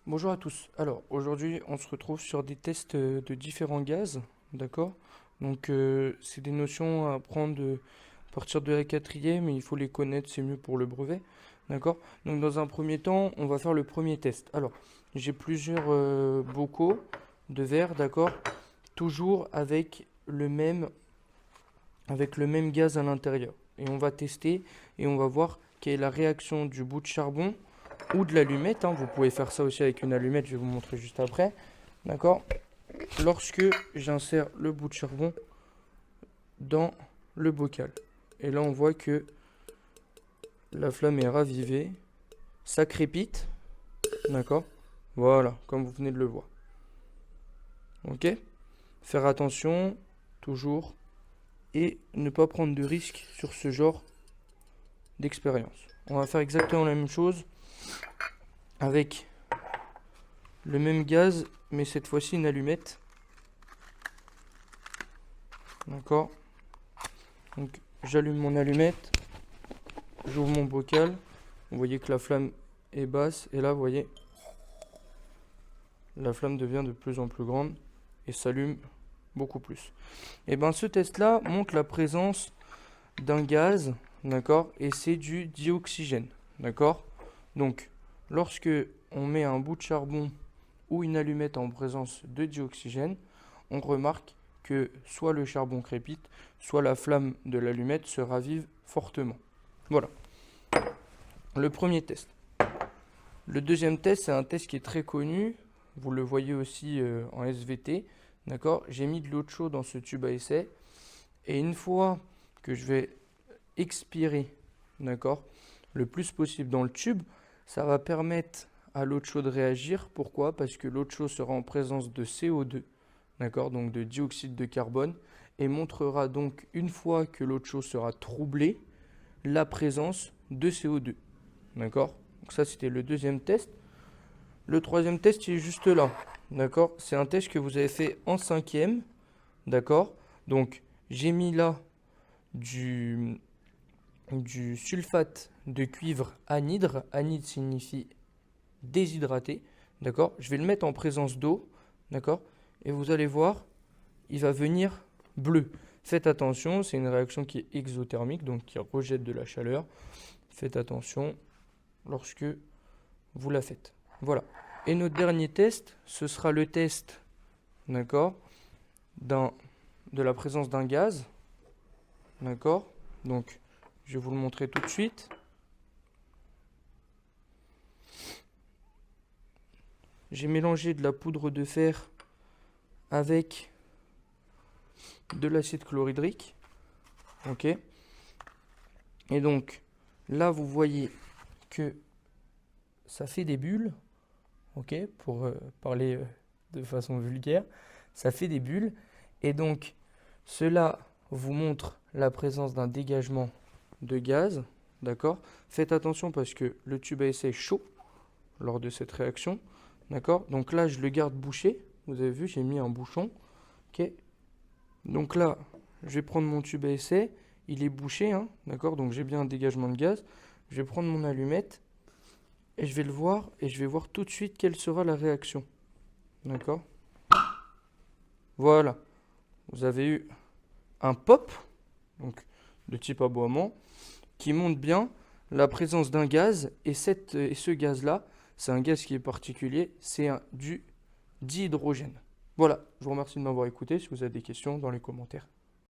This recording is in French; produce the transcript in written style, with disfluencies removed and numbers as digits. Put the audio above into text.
Bonjour à tous. Alors, aujourd'hui, on se retrouve sur des tests de différents gaz, d'accord? Donc, c'est des notions à apprendre à partir de la quatrième, mais il faut les connaître, c'est mieux pour le brevet, d'accord? Donc, dans un premier temps, on va faire le premier test. Alors, j'ai plusieurs bocaux de verre, d'accord? Toujours avec le même gaz à l'intérieur. Et on va tester et on va voir quelle est la réaction du bout de charbon ou de l'allumette, hein. Vous pouvez faire ça aussi avec une allumette, je vais vous montrer juste après. D'accord? Lorsque j'insère le bout de charbon dans le bocal. Et là, on voit que la flamme est ravivée. Ça crépite. D'accord? Voilà, comme vous venez de le voir. Ok? Faire attention, toujours. Et ne pas prendre de risques sur ce genre d'expérience. On va faire exactement la même chose avec le même gaz, mais cette fois-ci une allumette. D'accord? Donc j'allume mon allumette, j'ouvre mon bocal, vous voyez que la flamme est basse, et là vous voyez, la flamme devient de plus en plus grande et s'allume beaucoup plus. Et bien ce test-là montre la présence d'un gaz, d'accord, et c'est du dioxygène, d'accord. Donc lorsque on met un bout de charbon ou une allumette en présence de dioxygène, on remarque que soit le charbon crépite, soit la flamme de l'allumette se ravive fortement. Voilà, le premier test. Le deuxième test, c'est un test qui est très connu, vous le voyez aussi en SVT, d'accord. J'ai mis de l'eau chaude dans ce tube à essai, et une fois que je vais expirer, d'accord, le plus possible dans le tube, ça va permettre à l'eau chaude de réagir. Pourquoi? Parce que l'eau chaude sera en présence de CO2, d'accord, donc de dioxyde de carbone, et montrera donc, une fois que l'eau chaude sera troublée, la présence de CO2, d'accord. Donc ça, c'était le deuxième test. Le troisième test, il est juste là, d'accord. C'est un test que vous avez fait en cinquième, d'accord. Donc j'ai mis là du sulfate de cuivre anhydre. Anhydre signifie déshydraté, d'accord. Je vais le mettre en présence d'eau, d'accord, et vous allez voir, il va venir bleu. Faites attention, c'est une réaction qui est exothermique, donc qui rejette de la chaleur. Faites attention lorsque vous la faites. Voilà. Et notre dernier test, ce sera le test, d'accord, de la présence d'un gaz, d'accord. Donc, je vais vous le montrer tout de suite. J'ai mélangé de la poudre de fer avec de l'acide chlorhydrique. Ok. Et donc, là, vous voyez que ça fait des bulles. Ok. Pour parler de façon vulgaire, ça fait des bulles. Et donc, cela vous montre la présence d'un dégagement de gaz. D'accord. Faites attention parce que le tube à essai est chaud lors de cette réaction. D'accord. Donc là, je le garde bouché. Vous avez vu, j'ai mis un bouchon. Ok. Donc là, je vais prendre mon tube à essai. Il est bouché, hein, d'accord. Donc j'ai bien un dégagement de gaz. Je vais prendre mon allumette et je vais le voir et je vais voir tout de suite quelle sera la réaction. D'accord. Voilà. Vous avez eu un pop, donc de type aboiement, qui montre bien la présence d'un gaz. Et ce gaz-là, c'est un gaz qui est particulier, c'est du dihydrogène. Voilà, je vous remercie de m'avoir écouté. Si vous avez des questions, dans les commentaires.